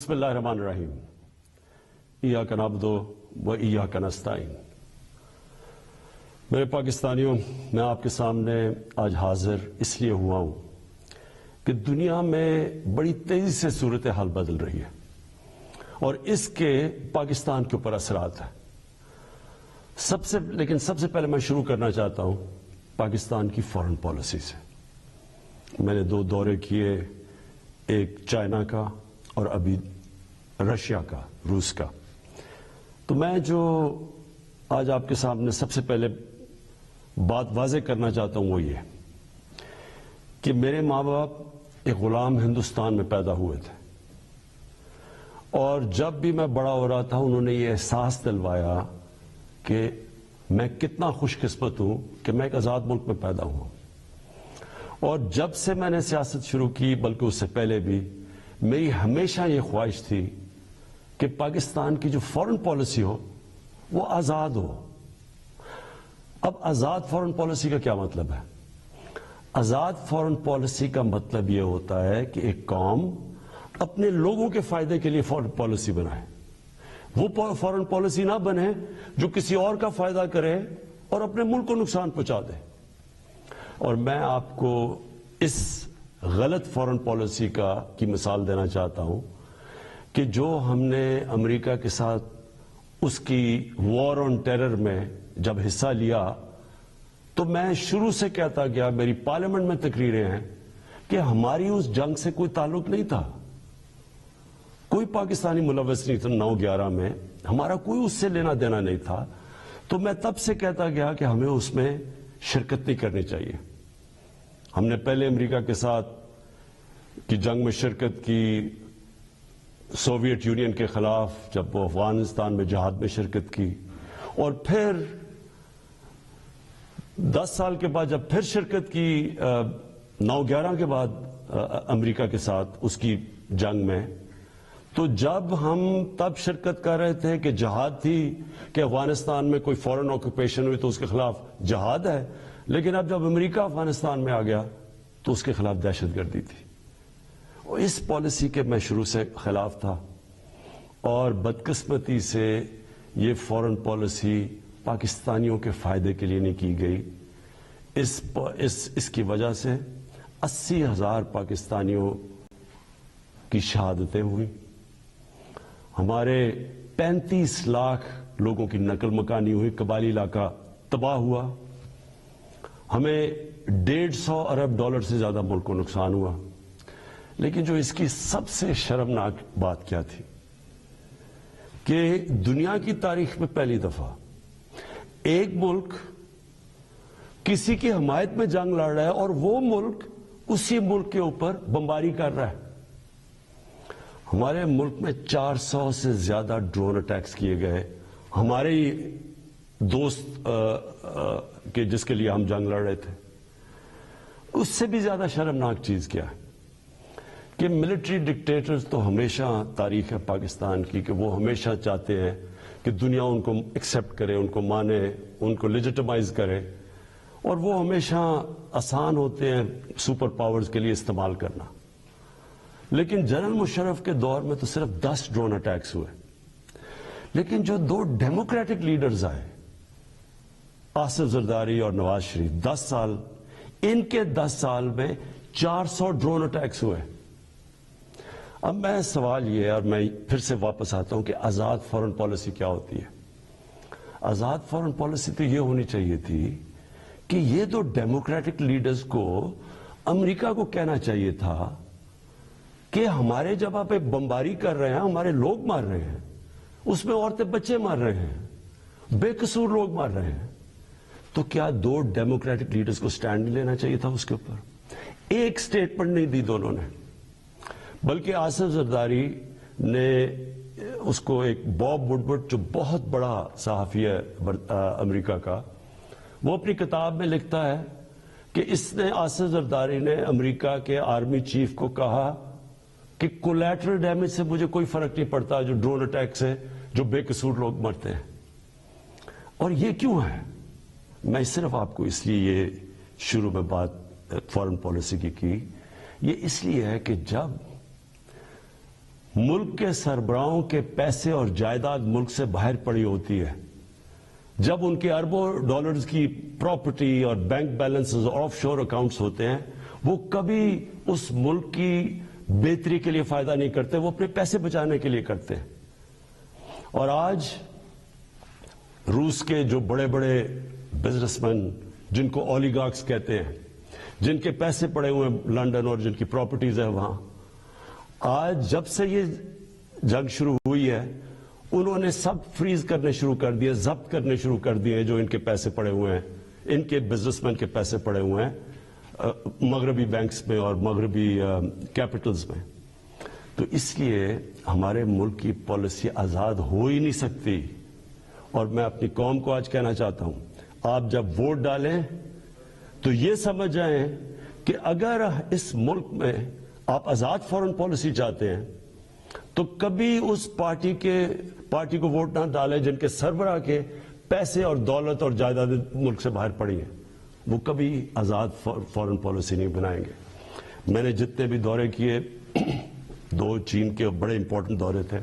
بسم اللہ الرحمن الرحیم ایاک نعبد و ایاک نستعین۔ میرے پاکستانیوں، میں آپ کے سامنے آج حاضر اس لیے ہوا ہوں کہ دنیا میں بڑی تیزی سے صورتحال بدل رہی ہے اور اس کے پاکستان کے اوپر اثرات ہیں۔ لیکن سب سے پہلے میں شروع کرنا چاہتا ہوں پاکستان کی فارن پالیسی سے۔ میں نے 2 دورے کیے، ایک چائنا کا اور ابھی رشیا کا، روس کا۔ تو میں جو آج آپ کے سامنے سب سے پہلے بات واضح کرنا چاہتا ہوں وہ یہ کہ میرے ماں باپ ایک غلام ہندوستان میں پیدا ہوئے تھے، اور جب بھی میں بڑا ہو رہا تھا انہوں نے یہ احساس دلوایا کہ میں کتنا خوش قسمت ہوں کہ میں ایک آزاد ملک میں پیدا ہوں۔ اور جب سے میں نے سیاست شروع کی، بلکہ اس سے پہلے بھی، میری ہمیشہ یہ خواہش تھی کہ پاکستان کی جو فارن پالیسی ہو وہ آزاد ہو۔ اب آزاد فارن پالیسی کا کیا مطلب ہے؟ آزاد فارن پالیسی کا مطلب یہ ہوتا ہے کہ ایک قوم اپنے لوگوں کے فائدے کے لیے فارن پالیسی بنائے، وہ فارن پالیسی نہ بنے جو کسی اور کا فائدہ کرے اور اپنے ملک کو نقصان پہنچا دے۔ اور میں آپ کو اس غلط فارن پالیسی کی مثال دینا چاہتا ہوں کہ جو ہم نے امریکہ کے ساتھ اس کی وار آن ٹیرر میں جب حصہ لیا، تو میں شروع سے کہتا گیا، میری پارلیمنٹ میں تقریریں ہیں کہ ہماری اس جنگ سے کوئی تعلق نہیں تھا، کوئی پاکستانی ملوث نہیں تھا 9/11 میں، ہمارا کوئی اس سے لینا دینا نہیں تھا۔ تو میں تب سے کہتا گیا کہ ہمیں اس میں شرکت نہیں کرنی چاہیے۔ ہم نے پہلے امریکہ کے ساتھ کی جنگ میں شرکت کی، سوویت یونین کے خلاف جب وہ افغانستان میں جہاد میں شرکت کی، اور پھر 10 سال کے بعد جب پھر شرکت کی 9/11 کے بعد امریکہ کے ساتھ اس کی جنگ میں، تو جب ہم تب شرکت کر رہے تھے کہ جہاد تھی کہ افغانستان میں کوئی فورن آکوپیشن ہوئی تو اس کے خلاف جہاد ہے، لیکن اب جب امریکہ افغانستان میں آ گیا تو اس کے خلاف دہشت گردی تھی۔ اور اس پالیسی کے میں شروع سے خلاف تھا، اور بدقسمتی سے یہ فارن پالیسی پاکستانیوں کے فائدے کے لیے نہیں کی گئی۔ اس کی وجہ سے 80,000 پاکستانیوں کی شہادتیں ہوئی، ہمارے 35 لاکھ لوگوں کی نقل مکانی ہوئی، قبائلی علاقہ تباہ ہوا، ہمیں $150 ارب سے زیادہ ملک کو نقصان ہوا۔ لیکن جو اس کی سب سے شرمناک بات کیا تھی کہ دنیا کی تاریخ میں پہلی دفعہ ایک ملک کسی کی حمایت میں جنگ لڑ رہا ہے اور وہ ملک اسی ملک کے اوپر بمباری کر رہا ہے۔ ہمارے ملک میں 400 سے زیادہ ڈرون اٹیکس کیے گئے، ہمارے دوست کہ جس کے لیے ہم جنگ لڑ رہے تھے۔ اس سے بھی زیادہ شرمناک چیز کیا ہے کہ ملٹری ڈکٹیٹرز تو ہمیشہ تاریخ ہے پاکستان کی کہ وہ ہمیشہ چاہتے ہیں کہ دنیا ان کو ایکسیپٹ کرے، ان کو مانے، ان کو لیجٹمائز کرے، اور وہ ہمیشہ آسان ہوتے ہیں سپر پاورز کے لیے استعمال کرنا۔ لیکن جنرل مشرف کے دور میں تو صرف 10 ڈرون اٹیکس ہوئے، لیکن جو 2 ڈیموکریٹک لیڈرز آئے، آصف زرداری اور نواز شریف، 10 سال، ان کے 10 سال میں 400 ڈرون اٹیکس ہوئے۔ اب میں سوال یہ ہے، اور میں پھر سے واپس آتا ہوں کہ آزاد فارن پالیسی کیا ہوتی ہے؟ آزاد فارن پالیسی تو یہ ہونی چاہیے تھی کہ یہ 2 ڈیموکریٹک لیڈرز کو امریکہ کو کہنا چاہیے تھا کہ ہمارے جب آپ ایک بمباری کر رہے ہیں، ہمارے لوگ مار رہے ہیں، اس میں عورتیں بچے مار رہے ہیں، بے قصور لوگ مار رہے ہیں، تو کیا 2 ڈیموکریٹک لیڈرز کو سٹینڈ لینا چاہیے تھا اس کے اوپر؟ ایک سٹیٹمنٹ نہیں دی دونوں نے، بلکہ آصف زرداری نے اس کو ایک باب وڈورڈ جو بہت بڑا صحافی ہے امریکہ کا، وہ اپنی کتاب میں لکھتا ہے کہ آصف زرداری نے امریکہ کے آرمی چیف کو کہا کہ کولیٹرل ڈیمیج سے مجھے کوئی فرق نہیں پڑتا، جو ڈرون اٹیک سے جو بے قصور لوگ مرتے ہیں۔ اور یہ کیوں ہے؟ میں صرف آپ کو اس لیے یہ شروع میں بات فارن پالیسی کی یہ اس لیے ہے کہ جب ملک کے سربراہوں کے پیسے اور جائیداد ملک سے باہر پڑی ہوتی ہے، جب ان کے اربوں ڈالرز کی پراپرٹی اور بینک بیلنسز آف شور اکاؤنٹس ہوتے ہیں، وہ کبھی اس ملک کی بہتری کے لیے فائدہ نہیں کرتے، وہ اپنے پیسے بچانے کے لیے کرتے ہیں۔ اور آج روس کے جو بڑے بڑے بزنس مین، جن کو اولیگارکس کہتے ہیں، جن کے پیسے پڑے ہوئے ہیں لنڈن اور جن کی پراپرٹیز ہیں وہاں، آج جب سے یہ جنگ شروع ہوئی ہے انہوں نے سب فریز کرنے شروع کر دیے، ضبط کرنے شروع کر دیے جو ان کے پیسے پڑے ہوئے ہیں، ان کے بزنس مین کے پیسے پڑے ہوئے ہیں مغربی بینکس میں اور مغربی کیپٹلز میں۔ تو اس لیے ہمارے ملک کی پالیسی آزاد ہو ہی نہیں سکتی۔ اور میں اپنی قوم کو آج کہنا چاہتا ہوں، آپ جب ووٹ ڈالیں تو یہ سمجھ جائیں کہ اگر اس ملک میں آپ آزاد فورن پالیسی چاہتے ہیں تو کبھی اس پارٹی کو ووٹ نہ ڈالیں جن کے سربراہ کے پیسے اور دولت اور جائیداد ملک سے باہر پڑی ہیں، وہ کبھی آزاد فورن پالیسی نہیں بنائیں گے۔ میں نے جتنے بھی دورے کیے، 2 چین کے بڑے امپورٹنٹ دورے تھے،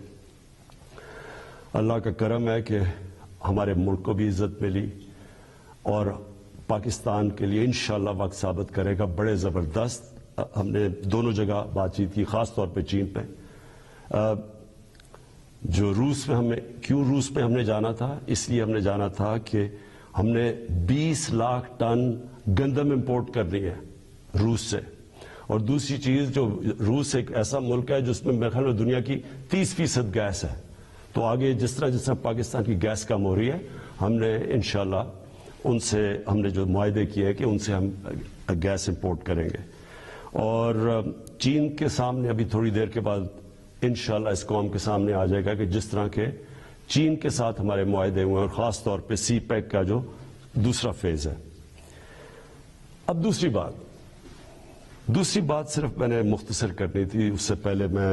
اللہ کا کرم ہے کہ ہمارے ملک کو بھی عزت ملی اور پاکستان کے لیے انشاءاللہ وقت ثابت کرے گا بڑے زبردست۔ ہم نے دونوں جگہ بات چیت کی، خاص طور پہ چین پہ۔ جو روس میں ہم نے جانا تھا، اس لیے ہم نے جانا تھا کہ ہم نے 20 لاکھ ٹن گندم امپورٹ کرنی ہے روس سے۔ اور دوسری چیز، جو روس ایک ایسا ملک ہے جس میں میرے خیال میں دنیا کی 30% گیس ہے، تو آگے جس طرح پاکستان کی گیس کم ہو رہی ہے، ہم نے انشاءاللہ ان سے ہم نے جو معاہدے کیے ہیں کہ ان سے ہم گیس امپورٹ کریں گے۔ اور چین کے سامنے ابھی تھوڑی دیر کے بعد انشاءاللہ اس قوم کے سامنے آ جائے گا کہ جس طرح کے چین کے ساتھ ہمارے معاہدے ہوئے ہیں، اور خاص طور پہ سی پیک کا جو دوسرا فیز ہے۔ اب دوسری بات صرف میں نے مختصر کرنی تھی، اس سے پہلے میں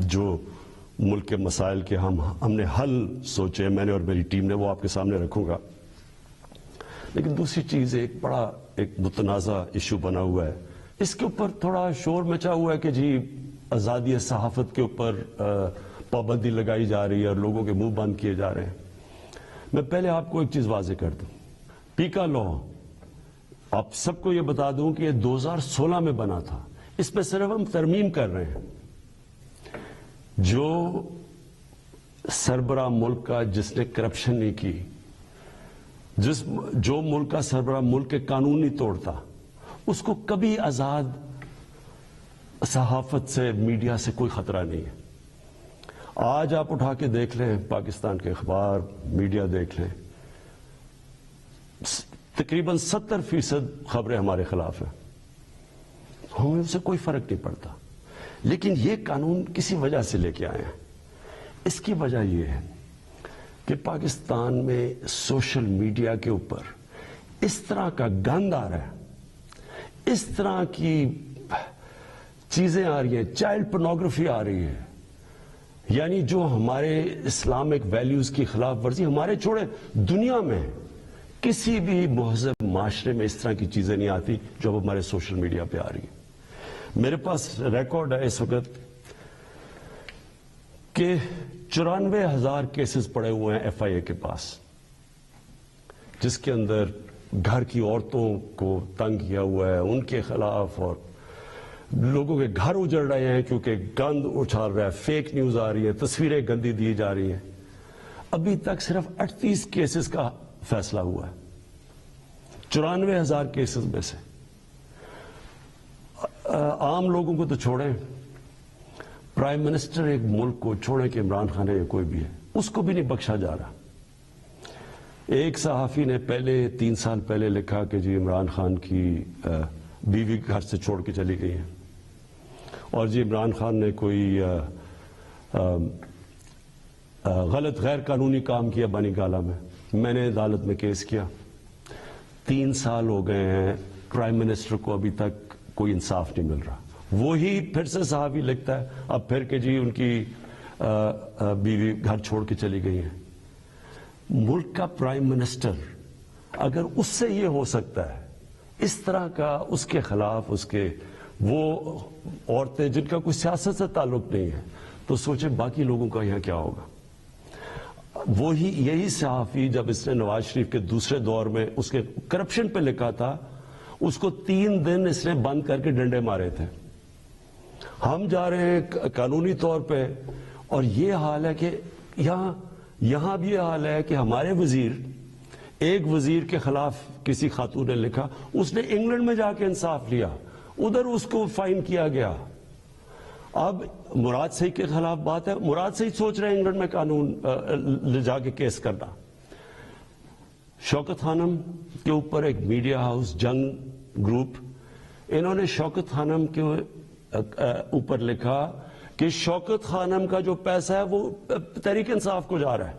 جو ملک کے مسائل کے ہم نے حل سوچے، میں نے اور میری ٹیم نے، وہ آپ کے سامنے رکھوں گا۔ لیکن دوسری چیز ایک متنازع ایشو بنا ہوا ہے، اس کے اوپر تھوڑا شور مچا ہوا ہے کہ جی آزادی صحافت کے اوپر پابندی لگائی جا رہی ہے اور لوگوں کے منہ بند کیے جا رہے ہیں۔ میں پہلے آپ کو ایک چیز واضح کر دوں، پیکا لا آپ سب کو یہ بتا دوں کہ یہ 2016 میں بنا تھا، اس پہ صرف ہم ترمیم کر رہے ہیں۔ جو سربراہ ملک کا جس نے کرپشن نہیں کی، جو ملک کا سربراہ ملک کے قانون نہیں توڑتا، اس کو کبھی آزاد صحافت سے، میڈیا سے کوئی خطرہ نہیں ہے۔ آج آپ اٹھا کے دیکھ لیں پاکستان کے اخبار، میڈیا دیکھ لیں، تقریباً 70% خبریں ہمارے خلاف ہیں، ہمیں ان سے کوئی فرق نہیں پڑتا۔ لیکن یہ قانون کسی وجہ سے لے کے آئے ہیں۔ اس کی وجہ یہ ہے کہ پاکستان میں سوشل میڈیا کے اوپر اس طرح کا گند آ رہا ہے، اس طرح کی چیزیں آ رہی ہیں، چائلڈ پورنوگرافی آ رہی ہے، یعنی جو ہمارے اسلامک ویلیوز کی خلاف ورزی، ہمارے چھوڑے دنیا میں کسی بھی مہذب معاشرے میں اس طرح کی چیزیں نہیں آتی جو اب ہمارے سوشل میڈیا پہ آ رہی ہیں۔ میرے پاس ریکارڈ ہے اس وقت کہ 94,000 کیسز پڑے ہوئے ہیں ایف آئی اے کے پاس، جس کے اندر گھر کی عورتوں کو تنگ کیا ہوا ہے، ان کے خلاف، اور لوگوں کے گھر اجڑ رہے ہیں کیونکہ گند اچھال رہا ہے، فیک نیوز آ رہی ہے، تصویریں گندی دی جا رہی ہیں۔ ابھی تک صرف 38 کیسز کا فیصلہ ہوا ہے 94,000 کیسز میں سے۔ عام لوگوں کو تو چھوڑیں، پرائم منسٹر ایک ملک کو چھوڑیں کہ عمران خان ہے یا کوئی بھی ہے، اس کو بھی نہیں بخشا جا رہا۔ ایک صحافی نے 3 سال پہلے لکھا کہ جی عمران خان کی بیوی گھر سے چھوڑ کے چلی گئی ہے، اور جی عمران خان نے کوئی غلط غیر قانونی کام کیا بانی گالہ میں۔ میں نے عدالت میں کیس کیا، 3 سال ہو گئے ہیں، پرائم منسٹر کو ابھی تک کوئی انصاف نہیں مل رہا۔ وہی پھر سے صحافی لکھتا ہے اب پھر کہ جی ان کی بیوی گھر چھوڑ کے چلی گئی ہے۔ ملک کا پرائم منسٹر اگر اس سے یہ ہو سکتا ہے، اس طرح کا اس کے خلاف وہ عورتیں جن کا کوئی سیاست سے تعلق نہیں ہے، تو سوچیں باقی لوگوں کا یہاں کیا ہوگا. یہی صحافی جب اس نے نواز شریف کے دوسرے دور میں اس کے کرپشن پہ لکھا تھا, اس کو 3 دن اس نے بند کر کے ڈنڈے مارے تھے. ہم جا رہے ہیں قانونی طور پہ, اور یہ حال ہے کہ یہاں بھی یہ حال ہے کہ ہمارے ایک وزیر کے خلاف کسی خاتون نے لکھا, اس نے انگلینڈ میں جا کے انصاف لیا, ادھر اس کو فائن کیا گیا. اب مراد صحیح کے خلاف بات ہے, مراد صحیح سوچ رہے ہیں انگلینڈ میں قانون لے جا کے کیس کرنا. شوکت خانم کے اوپر ایک میڈیا ہاؤس جنگ گروپ, انہوں نے شوکت خانم کے اوپر لکھا کہ شوکت خانم کا جو پیسہ ہے وہ تحریک انصاف کو جا رہا ہے.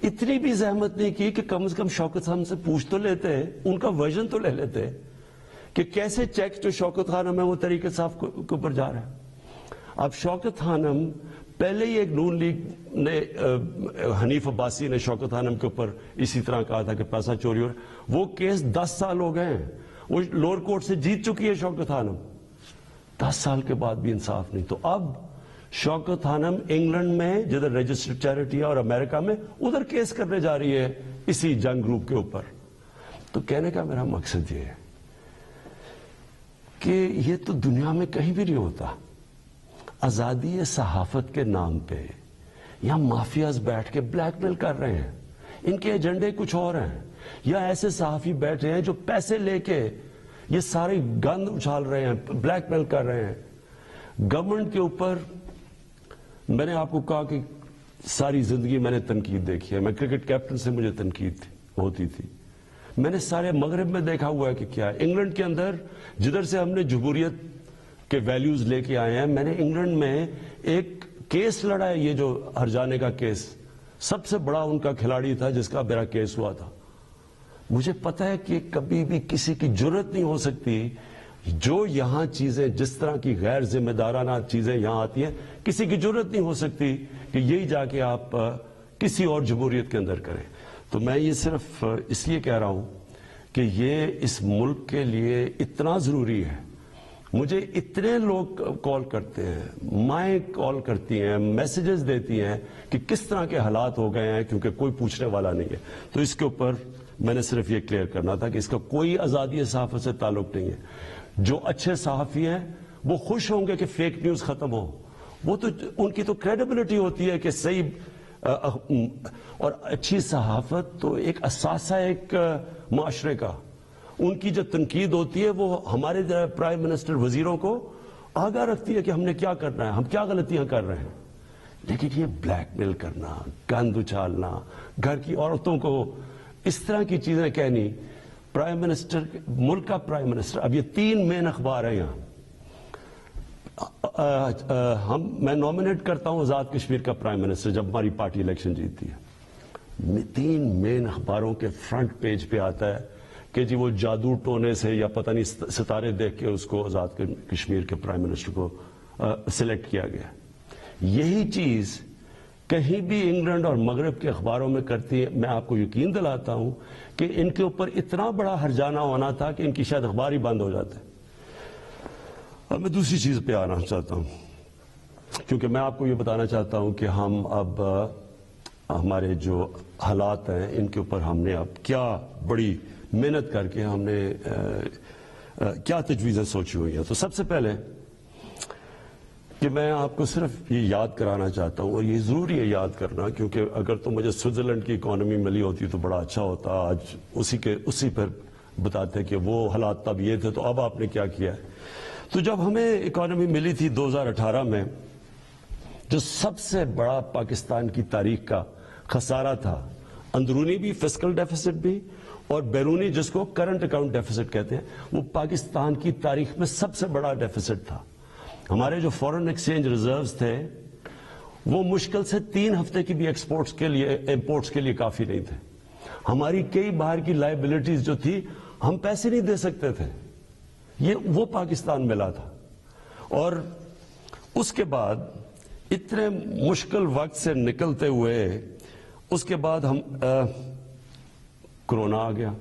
اتنی بھی زحمت نہیں کی کہ کم از کم شوکت خانم سے پوچھ تو لیتے, ان کا ورژن تو لے لیتے کہ کیسے چیک جو شوکت خانم ہے وہ تحریک انصاف کے اوپر جا رہا ہے. اب شوکت خانم پہلے ہی ایک نون لیگ نے, حنیف عباسی نے شوکت خانم کے اوپر اسی طرح کہا تھا کہ پیسہ چوری ہو رہا ہے. وہ کیس 10 سال ہو گئے ہیں, وہ لوور کورٹ سے جیت چکی ہے شوکت خانم, 10 سال کے بعد بھی انصاف نہیں. تو اب شوکت خانم انگلینڈ میں جدھر رجسٹرڈ چیریٹی ہے اور امریکہ میں ادھر کیس کرنے جا رہی ہے اسی جنگ گروپ کے اوپر. تو کہنے کا میرا مقصد یہ ہے کہ یہ تو دنیا میں کہیں بھی نہیں ہوتا. آزادی صحافت کے نام پہ یا مافیاز بیٹھ کے بلیک میل کر رہے ہیں, ان کے ایجنڈے کچھ اور ہیں, یا ایسے صحافی بیٹھے ہیں جو پیسے لے کے یہ ساری گند اچھال رہے ہیں, بلیک میل کر رہے ہیں گورنمنٹ کے اوپر. میں نے آپ کو کہا کہ ساری زندگی میں نے تنقید دیکھی ہے, میں کرکٹ کیپٹن سے مجھے تنقید ہوتی تھی, میں نے سارے مغرب میں دیکھا ہوا ہے کہ کیا ہے. انگلینڈ کے اندر جدھر سے ہم نے جمہوریت کے ویلیوز لے کے آئے ہیں, میں نے انگلینڈ میں ایک کیس لڑا ہے, یہ جو ہرجانے کا کیس, سب سے بڑا ان کا کھلاڑی تھا جس کا میرا کیس ہوا تھا. مجھے پتا ہے کہ کبھی بھی کسی کی جرت نہیں ہو سکتی, جو یہاں چیزیں جس طرح کی غیر ذمہ دارانہ چیزیں یہاں آتی ہیں, کسی کی جرت نہیں ہو سکتی کہ یہی جا کے آپ کسی اور جمہوریت کے اندر کریں. تو میں یہ صرف اس لیے کہہ رہا ہوں کہ یہ اس ملک کے لیے اتنا ضروری ہے. مجھے اتنے لوگ کال کرتے ہیں, مائیں کال کرتی ہیں, میسیجز دیتی ہیں کہ کس طرح کے حالات ہو گئے ہیں, کیونکہ کوئی پوچھنے والا نہیں ہے. تو اس کے اوپر میں نے صرف یہ کلیئر کرنا تھا کہ اس کا کوئی آزادی صحافت سے تعلق نہیں ہے. جو اچھے صحافی ہیں وہ خوش ہوں گے کہ فیک نیوز ختم ہو, وہ تو ان کی تو کریڈیبلٹی ہوتی ہے کہ صحیح, اور اچھی صحافت تو ایک اثاثہ ایک معاشرے کا. ان کی جو تنقید ہوتی ہے وہ ہمارے پرائم منسٹر وزیروں کو آگاہ رکھتی ہے کہ ہم نے کیا کرنا ہے, ہم کیا غلطیاں کر رہے ہیں. لیکن یہ بلیک میل کرنا, گند اچھالنا, گھر کی عورتوں کو اس طرح کی چیزیں کہنی, پرائم منسٹر, ملک کا پرائم منسٹر, اب یہ 3 مین اخبار ہیں یہاں, میں نومینیٹ کرتا ہوں آزاد کشمیر کا پرائم منسٹر جب ہماری پارٹی الیکشن جیتتی ہے, 3 مین اخباروں کے فرنٹ پیج پہ آتا ہے کہ جی وہ جادو ٹونے سے یا پتہ نہیں ستارے دیکھ کے اس کو آزاد کشمیر کے پرائم منسٹر کو سلیکٹ کیا گیا. یہی چیز کہیں بھی انگلینڈ اور مغرب کے اخباروں میں کرتی ہے. میں آپ کو یقین دلاتا ہوں کہ ان کے اوپر اتنا بڑا ہرجانہ ہونا تھا کہ ان کی شاید اخبار ہی بند ہو جاتے. اب میں دوسری چیز پہ آنا چاہتا ہوں, کیونکہ میں آپ کو یہ بتانا چاہتا ہوں کہ ہم اب ہمارے جو حالات ہیں ان کے اوپر ہم نے اب کیا بڑی محنت کر کے ہم نے کیا تجویزیں سوچی ہوئی ہیں. تو سب سے پہلے کہ میں آپ کو صرف یہ یاد کرانا چاہتا ہوں, اور یہ ضروری ہے یاد کرنا, کیونکہ اگر تو مجھے سوئٹزرلینڈ کی اکانومی ملی ہوتی تو بڑا اچھا ہوتا, آج اسی پر بتاتے کہ وہ حالات تب یہ تھے تو اب آپ نے کیا کیا ہے. تو جب ہمیں اکانومی ملی تھی 2018 میں, جو سب سے بڑا پاکستان کی تاریخ کا خسارہ تھا, اندرونی بھی فسکل ڈیفیسٹ بھی اور بیرونی جس کو کرنٹ اکاؤنٹ ڈیفیسٹ کہتے ہیں, وہ پاکستان کی تاریخ میں سب سے بڑا ڈیفیسٹ تھا. ہمارے جو فورن ایکسچینج ریزروز تھے وہ مشکل سے 3 ہفتے کی بھی ایکسپورٹس کے لیے, امپورٹس کے لیے کافی نہیں تھے. ہماری کئی باہر کی لائبلٹیز جو تھی ہم پیسے نہیں دے سکتے تھے, وہ پاکستان ملا تھا. اور اس کے بعد اتنے مشکل وقت سے نکلتے ہوئے اس کے بعد ہم کرونا آ گیا.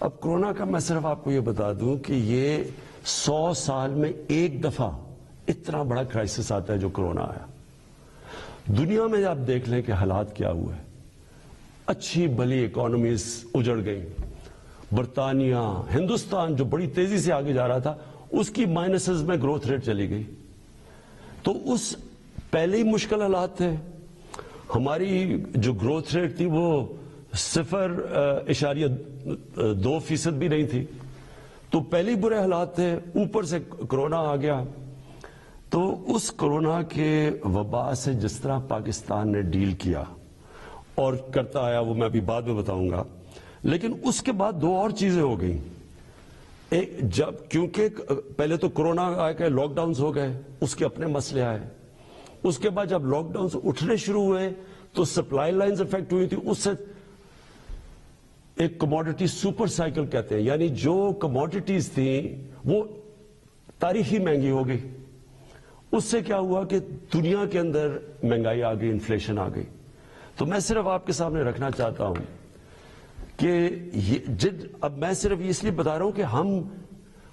اب کرونا کا میں صرف آپ کو یہ بتا دوں کہ یہ 100 سال میں ایک دفعہ اتنا بڑا کرائسس آتا ہے جو کرونا آیا. دنیا میں آپ دیکھ لیں کہ حالات کیا ہوئے. اچھی بلی اکانومیز اجڑ گئیں. برطانیہ، ہندوستان جو بڑی تیزی سے آگے جا رہا تھا اس کی مائنسز میں گروتھ ریٹ چلی گئی. تو اس پہلے ہی مشکل حالات تھے. ہماری جو گروتھ ریٹ تھی وہ 0.2% بھی نہیں تھی. تو پہلے ہی برے حالات تھے، اوپر سے کرونا آ گیا. تو اس کرونا کے وبا سے جس طرح پاکستان نے ڈیل کیا اور کرتا آیا وہ میں ابھی بعد میں بتاؤں گا. لیکن اس کے بعد دو اور چیزیں ہو گئیں. جب کیونکہ پہلے تو کرونا آ کے لاک ڈاؤنز ہو گئے، اس کے اپنے مسئلے آئے. اس کے بعد جب لاک ڈاؤنز اٹھنے شروع ہوئے تو سپلائی لائنز افیکٹ ہوئی تھی. اس سے ایک کموڈٹی سپر سائیکل کہتے ہیں، یعنی جو کموڈٹیز تھیں وہ تاریخی مہنگی ہو گئی. اس سے کیا ہوا کہ دنیا کے اندر مہنگائی آ گئی، انفلیشن آ گئی. تو میں صرف آپ کے سامنے رکھنا چاہتا ہوں کہ اب میں صرف اس لیے بتا رہا ہوں کہ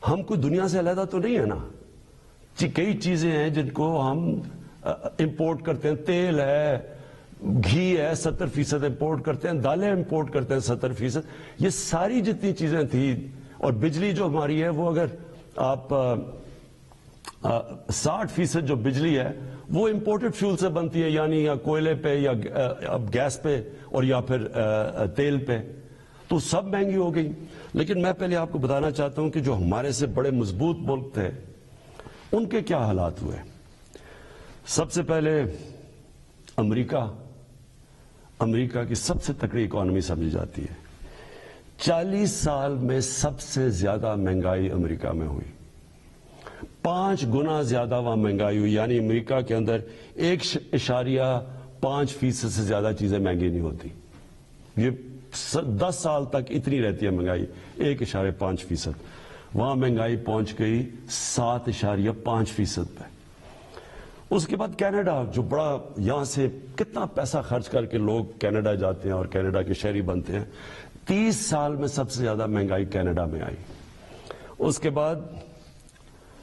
ہم کوئی دنیا سے علیحدہ تو نہیں ہے نا. کئی چیزیں ہیں جن کو ہم امپورٹ کرتے ہیں. تیل ہے، گھی ہے، 70% امپورٹ کرتے ہیں. دالیں امپورٹ کرتے ہیں 70%. یہ ساری جتنی چیزیں تھیں، اور بجلی جو ہماری ہے وہ اگر آپ 60% جو بجلی ہے وہ امپورٹڈ فیول سے بنتی ہے، یعنی یا کوئلے پہ یا اب گیس پہ اور یا پھر تیل پہ. تو سب مہنگی ہو گئی. لیکن میں پہلے آپ کو بتانا چاہتا ہوں کہ جو ہمارے سے بڑے مضبوط ملک تھے ان کے کیا حالات ہوئے. سب سے پہلے امریکہ کی سب سے تکڑی اکانومی سمجھی جاتی ہے. 40 سال میں سب سے زیادہ مہنگائی امریکہ میں ہوئی. 5 گنا زیادہ وہاں مہنگائی ہوئی. یعنی امریکہ کے اندر 1.5% سے زیادہ چیزیں مہنگی نہیں ہوتی. یہ 10 سال تک اتنی رہتی ہے مہنگائی، 1.5%. وہاں مہنگائی پہنچ گئی 7.5% پہ. اس کے بعد کینیڈا، جو بڑا یہاں سے کتنا پیسہ خرچ کر کے لوگ کینیڈا جاتے ہیں اور کینیڈا کے شہری بنتے ہیں، 30 سال میں سب سے زیادہ مہنگائی کینیڈا میں آئی. اس کے بعد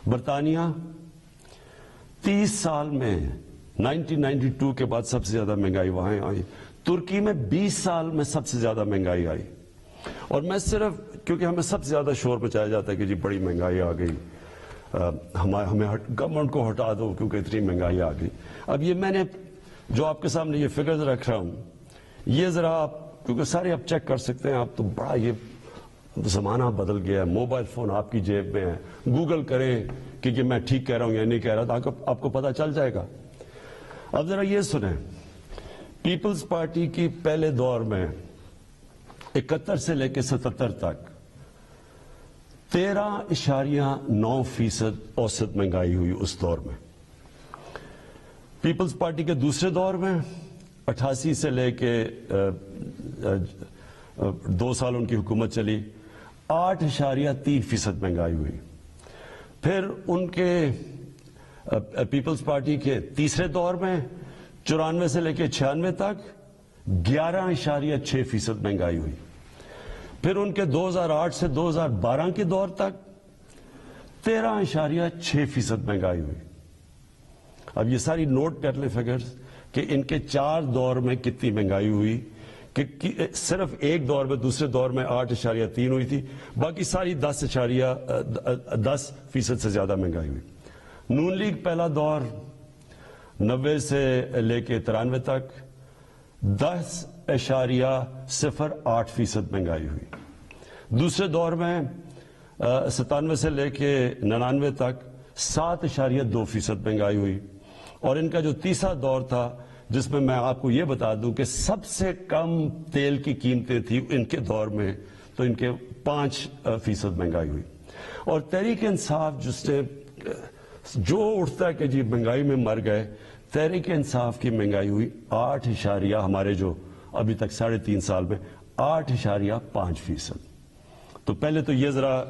برطانیہ، 30 سال میں 1992 کے بعد سب سے زیادہ مہنگائی وہاں آئی. ترکی میں 20 سال میں سب سے زیادہ مہنگائی آئی. اور میں صرف کیونکہ ہمیں سب سے زیادہ شور مچایا جاتا ہے کہ جی بڑی مہنگائی آ گئی، ہمیں گورنمنٹ کو ہٹا دو کیونکہ اتنی مہنگائی آ گئی. اب یہ میں نے جو آپ کے سامنے یہ فگرز رکھ رہا ہوں، یہ ذرا آپ کیونکہ سارے آپ چیک کر سکتے ہیں. آپ تو بڑا یہ زمانہ بدل گیا ہے، موبائل فون آپ کی جیب میں ہے. گوگل کریں کہ یہ میں ٹھیک کہہ رہا ہوں یا نہیں کہہ رہا، تو آپ کو پتہ چل جائے گا. اب ذرا یہ سنیں، پیپلز پارٹی کی پہلے دور میں 71 سے لے کے 77 تک 13.9% اوسط مہنگائی ہوئی اس دور میں. پیپلز پارٹی کے دوسرے دور میں 88 سے لے کے 2 سال ان کی حکومت چلی، 8.3% مہنگائی ہوئی. پھر ان کے پیپلز پارٹی کے تیسرے دور میں 94 سے لے کے 96 تک 11.6% مہنگائی ہوئی. پھر ان کے 2008 سے 2012 کے دور تک 13.6% مہنگائی ہوئی. اب یہ ساری نوٹ کر لیں فگرز کہ ان کے 4 دور میں کتنی مہنگائی ہوئی. کہ صرف ایک دور میں، دوسرے دور میں 8.3 ہوئی تھی، باقی ساری 10% سے زیادہ مہنگائی ہوئی. نون لیگ پہلا دور 90 سے لے کے 93 تک 10.08% مہنگائی ہوئی. دوسرے دور میں 97 سے لے کے 99 تک 7.2% مہنگائی ہوئی. اور ان کا جو تیسرا دور تھا جس میں آپ کو یہ بتا دوں کہ سب سے کم تیل کی قیمتیں تھیں ان کے دور میں، تو ان کے 5% مہنگائی ہوئی. اور تحریک انصاف جس نے جو اٹھتا ہے کہ جی مہنگائی میں مر گئے، تحریک انصاف کی مہنگائی ہوئی 8 ہمارے جو ابھی تک 3.5 سال میں 8.5%. تو پہلے تو یہ ذرا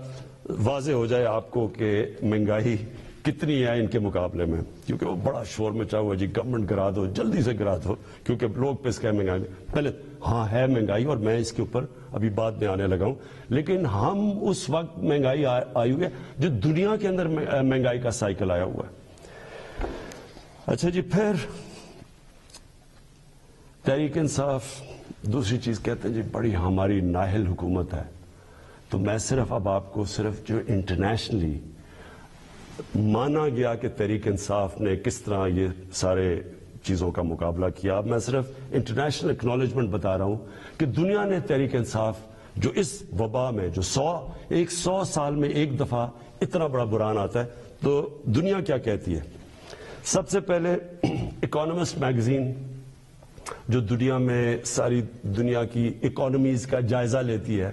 واضح ہو جائے آپ کو کہ مہنگائی کتنی ہے ان کے مقابلے میں، کیونکہ وہ بڑا شور مچا ہوا جی گورنمنٹ گرا دو، جلدی سے گرا دو، کیونکہ لوگ پس گئے مہنگائی. پہلے ہاں ہے مہنگائی، اور میں اس کے اوپر ابھی بعد میں آنے لگا ہوں. لیکن ہم اس وقت مہنگائی آئی ہوئی ہے جو دنیا کے اندر مہنگائی کا سائیکل آیا ہوا ہے. اچھا جی، پھر تحریک انصاف دوسری چیز کہتے ہیں جی بڑی ہماری نااہل حکومت ہے. تو میں صرف اب آپ کو صرف جو انٹرنیشنلی مانا گیا کہ تحریک انصاف نے کس طرح یہ سارے چیزوں کا مقابلہ کیا، اب میں صرف انٹرنیشنل اکنالجمنٹ بتا رہا ہوں کہ دنیا نے تحریک انصاف جو اس وبا میں جو 100 سال میں ایک دفعہ اتنا بڑا بحران آتا ہے تو دنیا کیا کہتی ہے. سب سے پہلے اکانومسٹ میگزین جو دنیا میں ساری دنیا کی اکانومیز کا جائزہ لیتی ہے،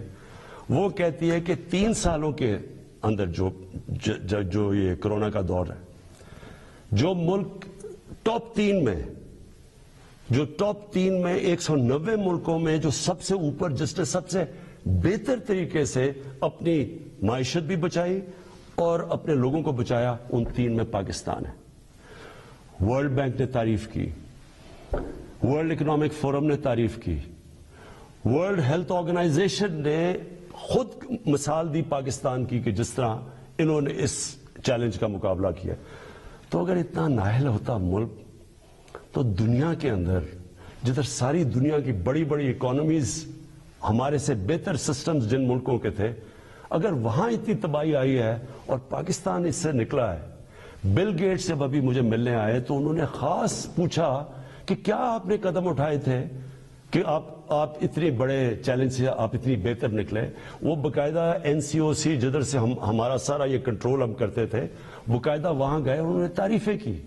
وہ کہتی ہے کہ 3 سالوں کے اندر جو یہ کرونا کا دور ہے، جو ملک ٹاپ 3 میں 190 ملکوں میں جو سب سے اوپر، جس نے سب سے بہتر طریقے سے اپنی معیشت بھی بچائی اور اپنے لوگوں کو بچایا، ان 3 میں پاکستان ہے. ورلڈ بینک نے تعریف کی، ورلڈ اکنامک فورم نے تعریف کی، ورلڈ ہیلتھ آرگنائزیشن نے خود مثال دی پاکستان کی کہ جس طرح انہوں نے اس چیلنج کا مقابلہ کیا. تو اگر اتنا نااہل ہوتا ملک تو دنیا کے اندر جدھر ساری دنیا کی بڑی بڑی اکانومیز ہمارے سے بہتر سسٹمز جن ملکوں کے تھے، اگر وہاں اتنی تباہی آئی ہے اور پاکستان اس سے نکلا ہے. بل گیٹس جب ابھی مجھے ملنے آئے تو انہوں نے خاص پوچھا کہ کیا آپ نے قدم اٹھائے تھے کہ آپ اتنے بڑے چیلنج سے آپ اتنی بہتر نکلے. وہ باقاعدہ NCOC جدھر سے ہمارا سارا یہ کنٹرول ہم کرتے تھے، باقاعدہ وہاں گئے، انہوں نے تعریفیں کی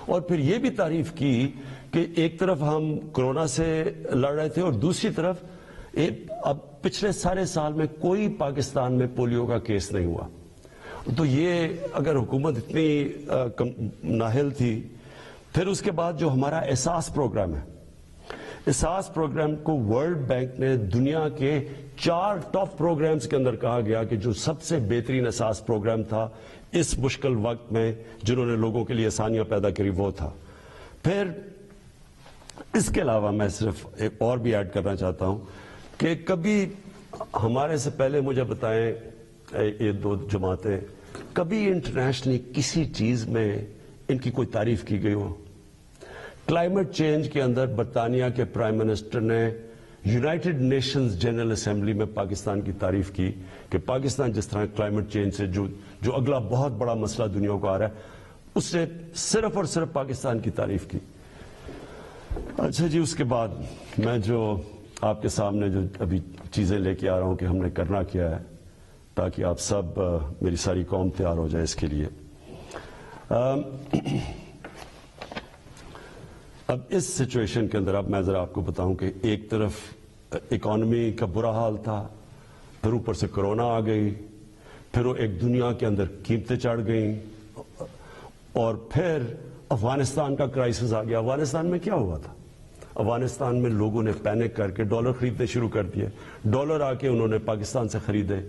اور پھر یہ بھی تعریف کی کہ ایک طرف ہم کرونا سے لڑ رہے تھے اور دوسری طرف اب پچھلے سارے سال میں کوئی پاکستان میں پولیو کا کیس نہیں ہوا. تو یہ اگر حکومت اتنی نااہل تھی. پھر اس کے بعد جو ہمارا احساس پروگرام ہے، احساس پروگرام کو ورلڈ بینک نے دنیا کے 4 ٹاپ پروگرامز کے اندر کہا گیا کہ جو سب سے بہترین احساس پروگرام تھا اس مشکل وقت میں، جنہوں نے لوگوں کے لیے آسانیاں پیدا کری، وہ تھا. پھر اس کے علاوہ میں صرف ایک اور بھی ایڈ کرنا چاہتا ہوں کہ کبھی ہمارے سے پہلے مجھے بتائیں یہ 2 جماعتیں، کبھی انٹرنیشنلی کسی چیز میں ان کی کوئی تعریف کی گئی ہو؟ کلائمیٹ چینج کے اندر برطانیہ کے پرائم منسٹر نے یونائٹڈ نیشنز جنرل اسمبلی میں پاکستان کی تعریف کی کہ پاکستان جس طرح کلائمیٹ چینج سے جو اگلا بہت بڑا مسئلہ دنیا کو آ رہا ہے، اس نے صرف اور صرف پاکستان کی تعریف کی. اچھا جی، اس کے بعد میں جو آپ کے سامنے جو ابھی چیزیں لے کے آ رہا ہوں کہ ہم نے کرنا کیا ہے تاکہ آپ سب، میری ساری قوم تیار ہو جائے اس کے لیے. اب اس سچویشن کے اندر اب میں ذرا آپ کو بتاؤں کہ ایک طرف اکانومی کا برا حال تھا، پھر اوپر سے کرونا آ گئی، پھر وہ ایک دنیا کے اندر قیمتیں چڑھ گئیں، اور پھر افغانستان کا کرائسس آ گیا. افغانستان میں کیا ہوا تھا؟ افغانستان میں لوگوں نے پینک کر کے ڈالر خریدنے شروع کر دیے. ڈالر آ کے انہوں نے پاکستان سے خریدے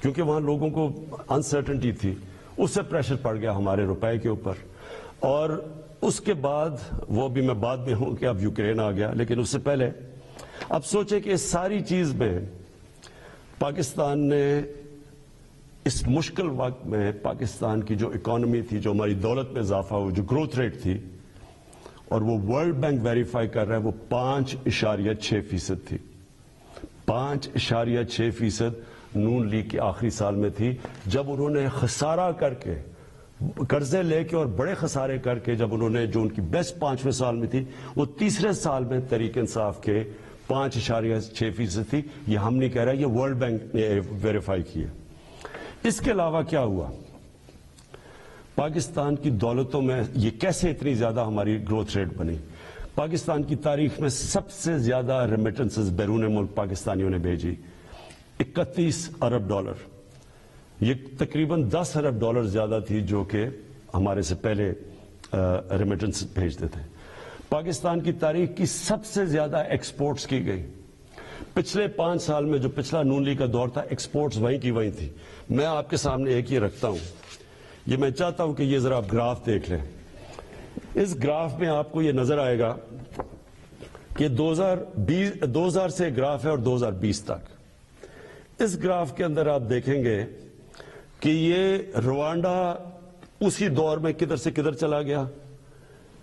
کیونکہ وہاں لوگوں کو انسرٹنٹی تھی. اس سے پریشر پڑ گیا ہمارے روپے کے اوپر. اور اس کے بعد وہ بھی میں بعد میں ہوں کہ اب یوکرین آ گیا، لیکن اس سے پہلے اب سوچیں کہ اس ساری چیز میں پاکستان نے اس مشکل وقت میں پاکستان کی جو اکانومی تھی، جو ہماری دولت میں اضافہ ہو، جو گروتھ ریٹ تھی، اور وہ ورلڈ بینک ویریفائی کر رہا ہے، وہ 5.6% تھی. 5.6% نون لیگ کے آخری سال میں تھی، جب انہوں نے خسارہ کر کے، قرضے لے کے اور بڑے خسارے کر کے، جب انہوں نے جو ان کی بیسٹ 5ویں سال میں تھی، وہ تیسرے سال میں تحریک انصاف کے 5.6% تھی. یہ ہم نہیں کہہ رہے، یہ ورلڈ بینک نے ویریفائی کی ہے. اس کے علاوہ کیا ہوا؟ پاکستان کی دولتوں میں یہ کیسے اتنی زیادہ ہماری گروتھ ریٹ بنی؟ پاکستان کی تاریخ میں سب سے زیادہ ریمیٹنسز بیرون ملک پاکستانیوں نے بھیجی، 31 ارب ڈالر. یہ تقریباً 10 ارب ڈالر زیادہ تھی جو کہ ہمارے سے پہلے ریمیٹنس بھیجتے تھے. پاکستان کی تاریخ کی سب سے زیادہ ایکسپورٹس کی گئی. پچھلے 5 سال میں جو پچھلا نون لیگ کا دور تھا، ایکسپورٹس وہیں کی وہیں تھی. میں آپ کے سامنے ایک یہ رکھتا ہوں، یہ میں چاہتا ہوں کہ یہ ذرا آپ گراف دیکھ لیں. اس گراف میں آپ کو یہ نظر آئے گا کہ 2000 سے گراف ہے اور 2020 تک. اس گراف کے اندر آپ دیکھیں گے کہ یہ روانڈا اسی دور میں کدھر سے کدھر چلا گیا،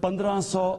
1500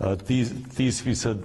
30%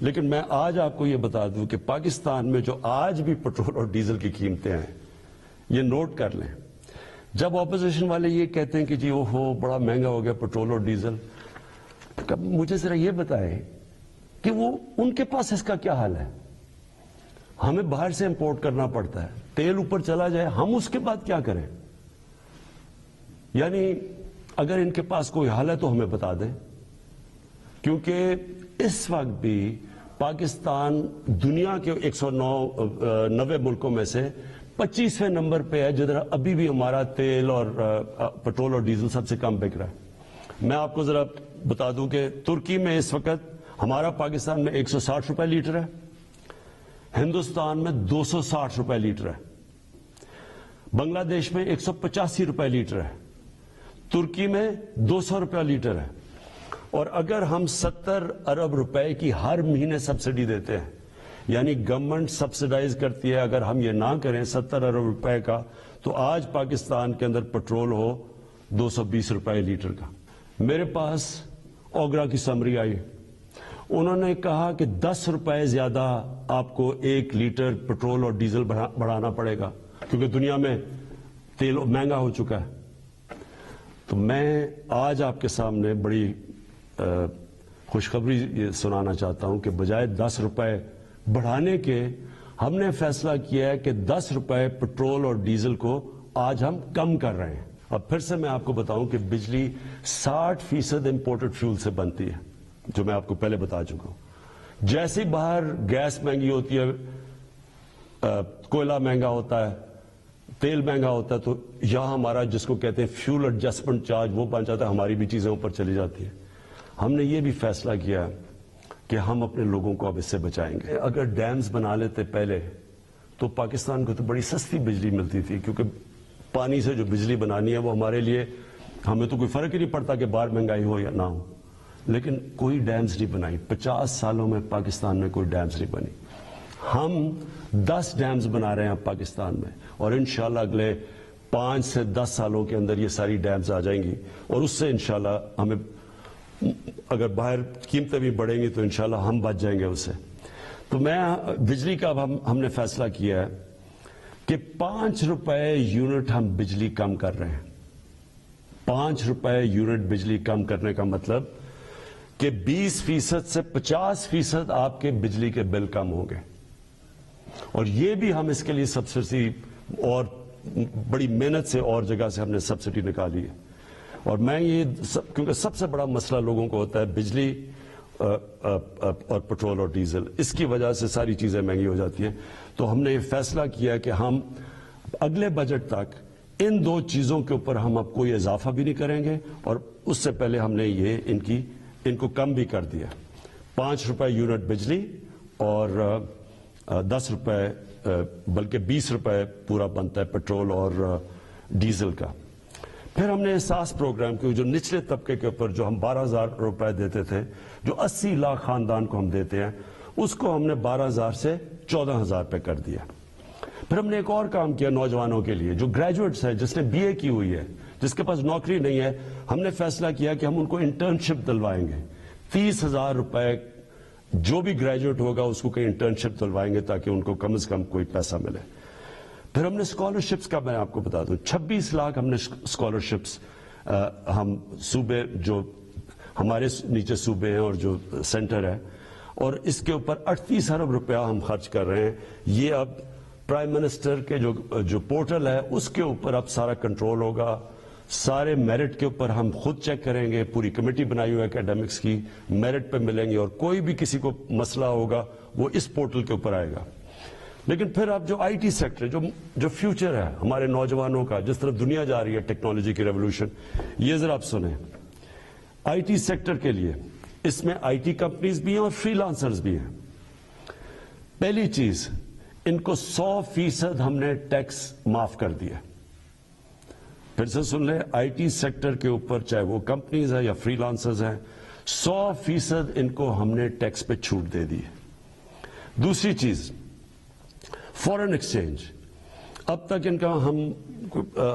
لیکن میں آج آپ کو یہ بتا دوں کہ پاکستان میں جو آج بھی پٹرول اور ڈیزل کی قیمتیں ہیں، یہ نوٹ کر لیں. جب اپوزیشن والے یہ کہتے ہیں کہ جی اوہو بڑا مہنگا ہو گیا پٹرول اور ڈیزل، مجھے ذرا یہ بتائیں کہ وہ ان کے پاس اس کا کیا حال ہے؟ ہمیں باہر سے امپورٹ کرنا پڑتا ہے، تیل اوپر چلا جائے ہم اس کے بعد کیا کریں؟ یعنی اگر ان کے پاس کوئی حل ہے تو ہمیں بتا دیں، کیونکہ اس وقت بھی پاکستان دنیا کے 190 ملکوں میں سے 25ویں نمبر پہ ہے جدھر ابھی بھی ہمارا تیل اور پٹرول اور ڈیزل سب سے کم بک رہا ہے. میں آپ کو ذرا بتا دوں کہ ترکی میں اس وقت ہمارا پاکستان میں 160 روپے لیٹر ہے، ہندوستان میں 260 روپے لیٹر ہے، بنگلہ دیش میں 185 روپے لیٹر ہے، ترکی میں 200 روپے لیٹر ہے. اور اگر ہم 70 ارب روپے کی ہر مہینے سبسڈی دیتے ہیں، یعنی گورنمنٹ سبسڈائز کرتی ہے، اگر ہم یہ نہ کریں 70 ارب روپے کا، تو آج پاکستان کے اندر پٹرول ہو 220 روپے لیٹر کا. میرے پاس اوگرا کی سمری آئی، انہوں نے کہا کہ 10 روپے زیادہ آپ کو 1 لیٹر پٹرول اور ڈیزل بڑھانا پڑے گا کیونکہ دنیا میں تیل مہنگا ہو چکا ہے. تو میں آج آپ کے سامنے بڑی خوشخبری سنانا چاہتا ہوں کہ بجائے 10 روپے بڑھانے کے ہم نے فیصلہ کیا ہے کہ 10 روپے پٹرول اور ڈیزل کو آج ہم کم کر رہے ہیں. اب پھر سے میں آپ کو بتاؤں کہ بجلی 60% امپورٹڈ فیول سے بنتی ہے، جو میں آپ کو پہلے بتا چکا ہوں. جیسے ہی باہر گیس مہنگی ہوتی ہے، کوئلہ مہنگا ہوتا ہے، تیل مہنگا ہوتا ہے، تو یہاں ہمارا جس کو کہتے ہیں فیول ایڈجسٹمنٹ چارج وہ بن جاتا ہے، ہماری بھی چیزیں اوپر چلی جاتی ہیں. ہم نے یہ بھی فیصلہ کیا کہ ہم اپنے لوگوں کو اب اس سے بچائیں گے. اگر ڈیمز بنا لیتے پہلے تو پاکستان کو تو بڑی سستی بجلی ملتی تھی، کیونکہ پانی سے جو بجلی بنانی ہے وہ ہمارے لیے، ہمیں تو کوئی فرق ہی نہیں پڑتا کہ باہر مہنگائی ہو یا نہ ہو. لیکن کوئی ڈیمز نہیں بنائی، 50 سالوں میں پاکستان میں کوئی ڈیمز نہیں بنی. ہم 10 ڈیمز بنا رہے ہیں پاکستان میں، اور انشاءاللہ اگلے 5 سے 10 سالوں کے اندر یہ ساری ڈیمز آ جائیں گی، اور اس سے انشاءاللہ ہمیں اگر باہر قیمتیں بھی بڑھیں گی تو انشاءاللہ ہم بچ جائیں گے اس سے. تو میں بجلی کا ہم نے فیصلہ کیا ہے کہ 5 روپے یونٹ ہم بجلی کم کر رہے ہیں. 5 روپے یونٹ بجلی کم کرنے کا مطلب کہ 20% سے 50% آپ کے بجلی کے بل کم ہوں گے. اور یہ بھی ہم اس کے لیے سبسڈی اور بڑی محنت سے اور جگہ سے ہم نے سبسڈی نکالی ہے. اور میں یہ کیونکہ سب سے بڑا مسئلہ لوگوں کو ہوتا ہے بجلی اور پٹرول اور ڈیزل، اس کی وجہ سے ساری چیزیں مہنگی ہو جاتی ہیں. تو ہم نے یہ فیصلہ کیا کہ ہم اگلے بجٹ تک ان 2 چیزوں کے اوپر ہم اب کوئی اضافہ بھی نہیں کریں گے، اور اس سے پہلے ہم نے یہ ان کو کم بھی کر دیا. 5 روپے یونٹ بجلی اور 10 روپے بلکہ 20 روپے پورا بنتا ہے پٹرول اور ڈیزل کا. پھر ہم نے احساس پروگرام کی، جو نچلے طبقے کے اوپر جو ہم 12,000 روپے دیتے تھے، جو 80 لاکھ خاندان کو ہم دیتے ہیں، اس کو ہم نے 12,000 سے 14,000 پہ کر دیا. پھر ہم نے ایک اور کام کیا نوجوانوں کے لیے جو گریجویٹس ہیں، جس نے BA کی ہوئی ہے، جس کے پاس نوکری نہیں ہے. ہم نے فیصلہ کیا کہ ہم ان کو انٹرنشپ دلوائیں گے. 30,000 روپے جو بھی گریجویٹ ہوگا اس کو کہیں انٹرنشپ دلوائیں گے تاکہ ان کو کم از کم کوئی پیسہ ملے. پھر ہم نے اسکالرشپس کا میں آپ کو بتا دوں 26 لاکھ ہم نے اسکالرشپس ہم صوبے جو ہمارے نیچے صوبے ہیں اور جو سینٹر ہے، اور اس کے اوپر 38 ارب روپیہ ہم خرچ کر رہے ہیں. یہ اب پرائم منسٹر کے جو پورٹل ہے اس کے اوپر اب سارا کنٹرول ہوگا. سارے میرٹ کے اوپر ہم خود چیک کریں گے، پوری کمیٹی بنائی ہوئی ہے اکیڈمکس کی، میرٹ پہ ملیں گے، اور کوئی بھی کسی کو مسئلہ ہوگا وہ اس پورٹل کے اوپر آئے گا. لیکن پھر اب جو IT سیکٹر جو فیوچر ہے ہمارے نوجوانوں کا، جس طرف دنیا جا رہی ہے ٹیکنالوجی کی ریولوشن، یہ ذرا آپ سنیں. IT سیکٹر کے لیے اس میں IT کمپنیز بھی ہیں اور فری لانسرز بھی ہیں. پہلی چیز، ان کو 100% ہم نے ٹیکس معاف کر دیا. پھر سے سن لیں، IT سیکٹر کے اوپر چاہے وہ کمپنیز ہیں یا فری لانسرز ہیں، 100% ان کو ہم نے ٹیکس پہ چھوٹ دے دی. دوسری چیز، فورن ایکسچینج. اب تک ان کا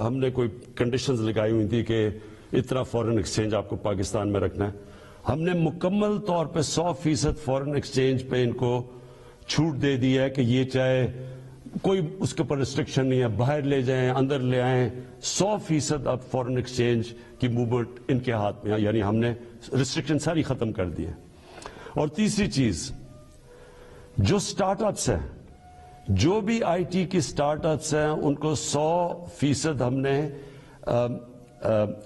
ہم نے کوئی کنڈیشنز لگائی ہوئی تھی کہ اتنا فورن ایکسچینج آپ کو پاکستان میں رکھنا ہے. ہم نے مکمل طور پہ 100% فورن ایکسچینج پہ ان کو چھوٹ دے دی ہے کہ یہ چاہے کوئی اس کے اوپر ریسٹرکشن نہیں ہے, باہر لے جائیں اندر لے آئیں, 100% اب فورن ایکسچینج کی موومنٹ ان کے ہاتھ میں ہے, یعنی ہم نے ریسٹرکشن ساری ختم کر دی ہے. اور تیسری چیز, جو سٹارٹ اپس ہیں, جو بھی آئی ٹی کی سٹارٹ اپس ہیں, ان کو 100% ہم نے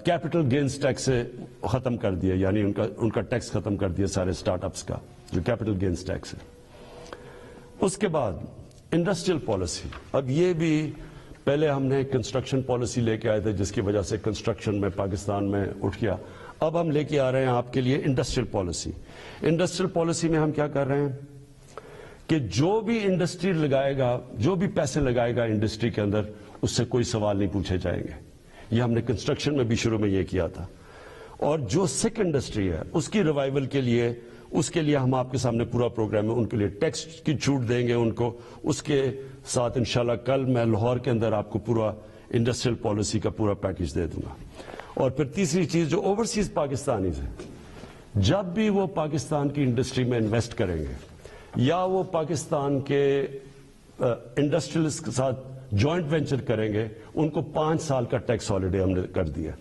کیپٹل گینز ٹیکس سے ختم کر دیا, یعنی ان کا ٹیکس ختم کر دیا سارے سٹارٹ اپس کا, جو کیپٹل گینز ٹیکس ہے. اس کے بعد انڈسٹریل پالیسی. اب یہ بھی پہلے ہم نے کنسٹرکشن پالیسی لے کے آئے تھے جس کی وجہ سے کنسٹرکشن میں پاکستان میں اٹھ گیا. اب ہم لے کے آ رہے ہیں آپ کے لیے انڈسٹریل پالیسی. انڈسٹریل پالیسی میں ہم کیا کر رہے ہیں کہ جو بھی انڈسٹری لگائے گا, جو بھی پیسے لگائے گا انڈسٹری کے اندر, اس سے کوئی سوال نہیں پوچھے جائیں گے. یہ ہم نے کنسٹرکشن میں بھی شروع میں یہ کیا تھا. اور جو سکھ انڈسٹری ہے اس کی ریوائول کے لیے ہم آپ کے سامنے پورا پروگرام ہے. ان کے لیے ٹیکس کی چھوٹ دیں گے ان کو. اس کے ساتھ انشاءاللہ کل میں لاہور کے اندر آپ کو پورا انڈسٹریل پالیسی کا پورا پیکج دے دوں گا. اور پھر تیسری چیز, جو اوورسیز پاکستانیز ہیں, جب بھی وہ پاکستان کی انڈسٹری میں انویسٹ کریں گے یا وہ پاکستان کے انڈسٹریلسٹ کے ساتھ جوائنٹ وینچر کریں گے, ان کو 5 سال کا ٹیکس ہالیڈے ہم نے کر دیا,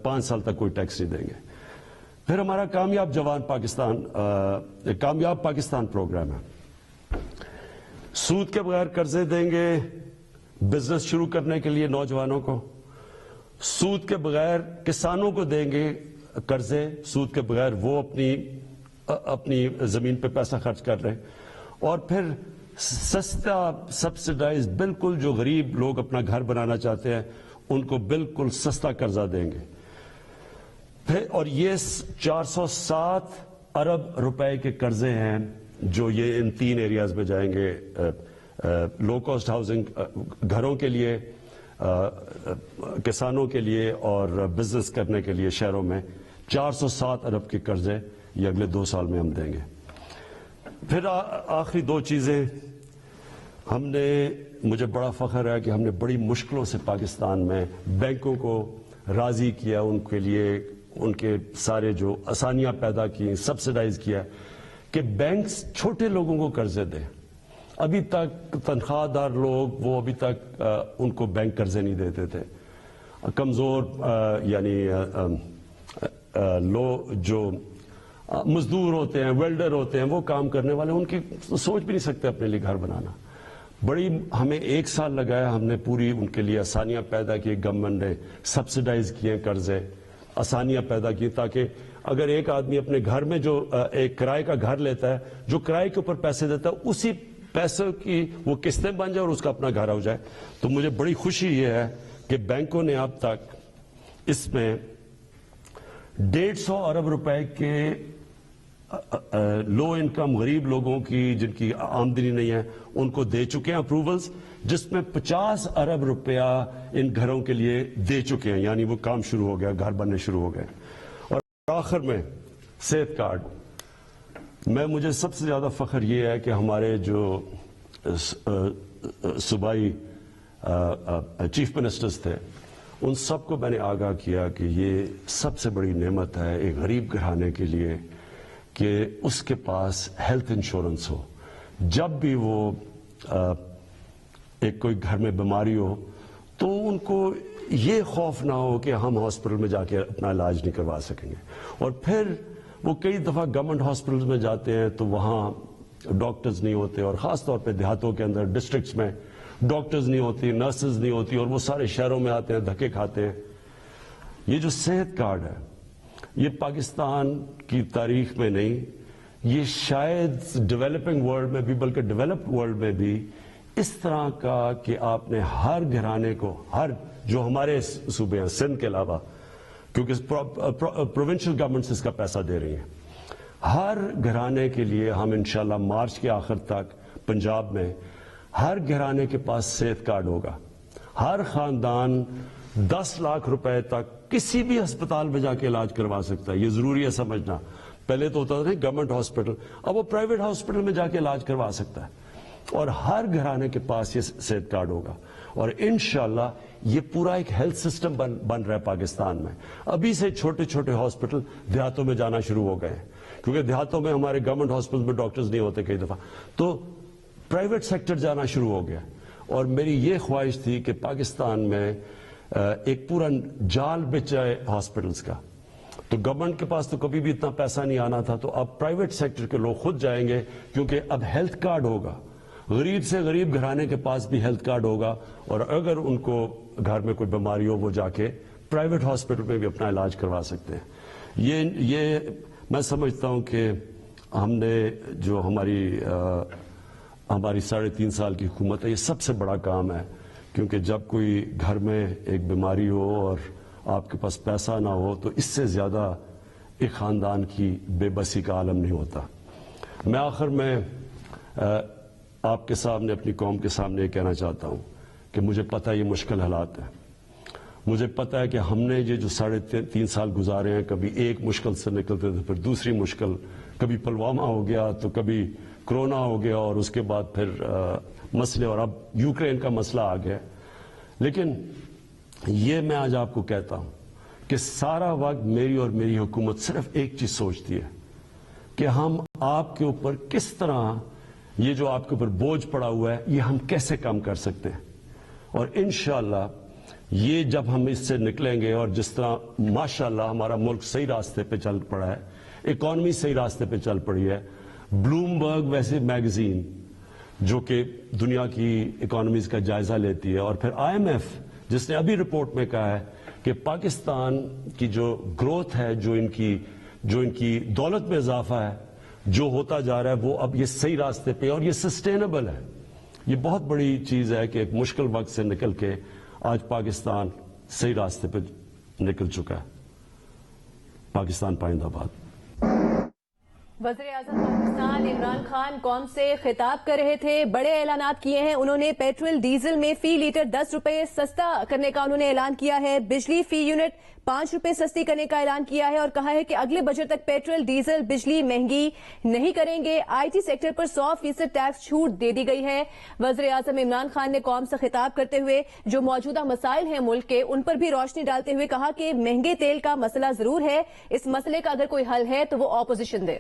5 سال تک کوئی ٹیکس نہیں دیں گے. پھر ہمارا کامیاب پاکستان پروگرام ہے. سود کے بغیر قرضے دیں گے بزنس شروع کرنے کے لیے نوجوانوں کو, سود کے بغیر کسانوں کو دیں گے قرضے, سود کے بغیر وہ اپنی زمین پہ پیسہ خرچ کر رہے ہیں. اور پھر سستا سبسڈائز, بالکل جو غریب لوگ اپنا گھر بنانا چاہتے ہیں ان کو بالکل سستا قرضہ دیں گے. پھر اور یہ 407 ارب روپے کے قرضے ہیں جو یہ ان 3 ایریاز میں جائیں گے, لو کاسٹ ہاؤسنگ, گھروں کے لیے, کسانوں کے لیے اور بزنس کرنے کے لیے شہروں میں. 407 ارب کے قرضے یہ اگلے 2 سال میں ہم دیں گے. پھر آخری 2 چیزیں ہم نے, مجھے بڑا فخر ہے کہ ہم نے بڑی مشکلوں سے پاکستان میں بینکوں کو راضی کیا, ان کے لیے ان کے سارے جو آسانیاں پیدا کی, سبسڈائز کیا کہ بینکس چھوٹے لوگوں کو قرضے دیں. ابھی تک تنخواہ دار لوگ وہ ابھی تک ان کو بینک قرضے نہیں دیتے تھے. کمزور یعنی جو مزدور ہوتے ہیں, ویلڈر ہوتے ہیں, وہ کام کرنے والے, ان کی سوچ بھی نہیں سکتے اپنے لیے گھر بنانا. بڑی ہمیں 1 سال لگایا, ہم نے پوری ان کے لیے آسانیاں پیدا کی, گورنمنٹ نے سبسڈائز کیے قرضے, آسانیاں پیدا کی تاکہ اگر ایک آدمی اپنے گھر میں جو ایک کرائے کا گھر لیتا ہے, جو کرائے کے اوپر پیسے دیتا ہے, اسی پیسوں کی وہ قسطیں بن جائے اور اس کا اپنا گھر ہو جائے. تو مجھے بڑی خوشی یہ ہے کہ بینکوں نے اب تک اس میں 150 ارب روپے کے لو انکم غریب لوگوں کی جن کی آمدنی نہیں ہے ان کو دے چکے ہیں اپروولز, جس میں 50 ارب روپیہ ان گھروں کے لیے دے چکے ہیں, یعنی وہ کام شروع ہو گیا, گھر بننے شروع ہو گئے. اور آخر میں صحت کارڈ میں, مجھے سب سے زیادہ فخر یہ ہے کہ ہمارے جو صوبائی چیف منسٹرز تھے ان سب کو میں نے آگاہ کیا کہ یہ سب سے بڑی نعمت ہے ایک غریب گھرانے کے لیے کہ اس کے پاس ہیلتھ انشورنس ہو. جب بھی وہ ایک کوئی گھر میں بیماری ہو تو ان کو یہ خوف نہ ہو کہ ہم ہاسپٹل میں جا کے اپنا علاج نہیں کروا سکیں گے. اور پھر وہ کئی دفعہ گورنمنٹ ہاسپٹلز میں جاتے ہیں تو وہاں ڈاکٹرز نہیں ہوتے, اور خاص طور پہ دیہاتوں کے اندر ڈسٹرکٹس میں ڈاکٹرز نہیں ہوتی, نرسز نہیں ہوتی, اور وہ سارے شہروں میں آتے ہیں, دھکے کھاتے ہیں. یہ جو صحت کارڈ ہے یہ پاکستان کی تاریخ میں نہیں, یہ شاید ڈیولپنگ ورلڈ میں بھی, بلکہ ڈیولپڈ ورلڈ میں بھی اس طرح کا کہ آپ نے ہر گھرانے کو, ہر جو ہمارے صوبے ہیں سندھ کے علاوہ, کیونکہ پروونشل گورنمنٹس اس کا پیسہ دے رہی ہیں, ہر گھرانے کے لیے ہم انشاءاللہ مارچ کے آخر تک پنجاب میں ہر گھرانے کے پاس صحت کارڈ ہوگا. ہر خاندان 10 لاکھ روپے تک کسی بھی ہسپتال میں جا کے علاج کروا سکتا ہے. یہ ضروری ہے سمجھنا. پہلے تو ہوتا تھا گورنمنٹ ہاسپٹل, اب وہ پرائیویٹ ہاسپٹل میں جا کے علاج کروا سکتا ہے. اور ہر گھرانے کے پاس یہ صحت کارڈ ہوگا، اور انشاءاللہ یہ پورا ایک ہیلتھ سسٹم بن رہا ہے پاکستان میں۔ ابھی سے چھوٹے چھوٹے ہاسپٹل دیہاتوں میں جانا شروع ہو گئے ہیں، کیونکہ دیہاتوں میں ہمارے گورنمنٹ ہاسپٹل میں ڈاکٹرز نہیں ہوتے کئی دفعہ، تو پرائیویٹ سیکٹر جانا شروع ہو گیا۔ اور میری یہ خواہش تھی کہ پاکستان میں ایک پورا جال بچ جائے ہاسپٹلز کا، تو گورنمنٹ کے پاس تو کبھی بھی اتنا پیسہ نہیں آنا تھا، تو اب پرائیویٹ سیکٹر کے لوگ خود جائیں گے، کیونکہ اب ہیلتھ کارڈ ہوگا، غریب سے غریب گھرانے کے پاس بھی ہیلتھ کارڈ ہوگا، اور اگر ان کو گھر میں کوئی بیماری ہو وہ جا کے پرائیویٹ ہاسپٹل میں بھی اپنا علاج کروا سکتے ہیں۔ یہ میں سمجھتا ہوں کہ ہم نے جو ہماری 3.5 سال کی حکومت ہے، یہ سب سے بڑا کام ہے، کیونکہ جب کوئی گھر میں ایک بیماری ہو اور آپ کے پاس پیسہ نہ ہو تو اس سے زیادہ ایک خاندان کی بے بسی کا عالم نہیں ہوتا۔ میں آخر میں آپ کے سامنے، اپنی قوم کے سامنے یہ کہنا چاہتا ہوں کہ مجھے پتہ ہے یہ مشکل حالات ہیں، مجھے پتہ ہے کہ ہم نے یہ جو 3.5 سال گزارے ہیں، کبھی ایک مشکل سے نکلتے تھے، پھر دوسری مشکل، کبھی پلوامہ ہو گیا تو کبھی کرونا ہو گیا، اور اس کے بعد پھر مسئلے، اور اب یوکرین کا مسئلہ آ گیا۔ لیکن یہ میں آج آپ کو کہتا ہوں کہ سارا وقت میری اور میری حکومت صرف ایک چیز سوچتی ہے کہ ہم آپ کے اوپر کس طرح یہ جو آپ کے اوپر بوجھ پڑا ہوا ہے یہ ہم کیسے کم کر سکتے ہیں، اور انشاءاللہ یہ جب ہم اس سے نکلیں گے، اور جس طرح ماشاءاللہ ہمارا ملک صحیح راستے پہ چل پڑا ہے، اکانومی صحیح راستے پہ چل پڑی ہے، بلومبرگ ویسے میگزین جو کہ دنیا کی اکانومیز کا جائزہ لیتی ہے، اور پھر IMF جس نے ابھی رپورٹ میں کہا ہے کہ پاکستان کی جو گروتھ ہے، جو ان کی دولت میں اضافہ ہے، جو ہوتا جا رہا ہے، وہ اب یہ صحیح راستے پہ، اور یہ سسٹینبل ہے۔ یہ بہت بڑی چیز ہے کہ ایک مشکل وقت سے نکل کے آج پاکستان صحیح راستے پہ نکل چکا ہے۔ پاکستان پائندہ باد۔ وزیر اعظم پاکستان عمران خان قوم سے خطاب کر رہے تھے، بڑے اعلانات کیے ہیں انہوں نے۔ پیٹرول ڈیزل میں فی لیٹر 10 روپے سستا کرنے کا انہوں نے اعلان کیا ہے، بجلی فی یونٹ 5 روپے سستی کرنے کا اعلان کیا ہے، اور کہا ہے کہ اگلے بجٹ تک پیٹرول ڈیزل بجلی مہنگی نہیں کریں گے۔ IT سیکٹر پر 100% ٹیکس چھوٹ دے دی گئی ہے۔ وزیر اعظم عمران خان نے قوم سے خطاب کرتے ہوئے جو موجودہ مسائل ہیں ملک کے، ان پر بھی روشنی ڈالتے ہوئے کہا کہ مہنگے تیل کا مسئلہ ضرور ہے، اس مسئلے کا اگر کوئی حل ہے تو وہ اپوزیشن دے۔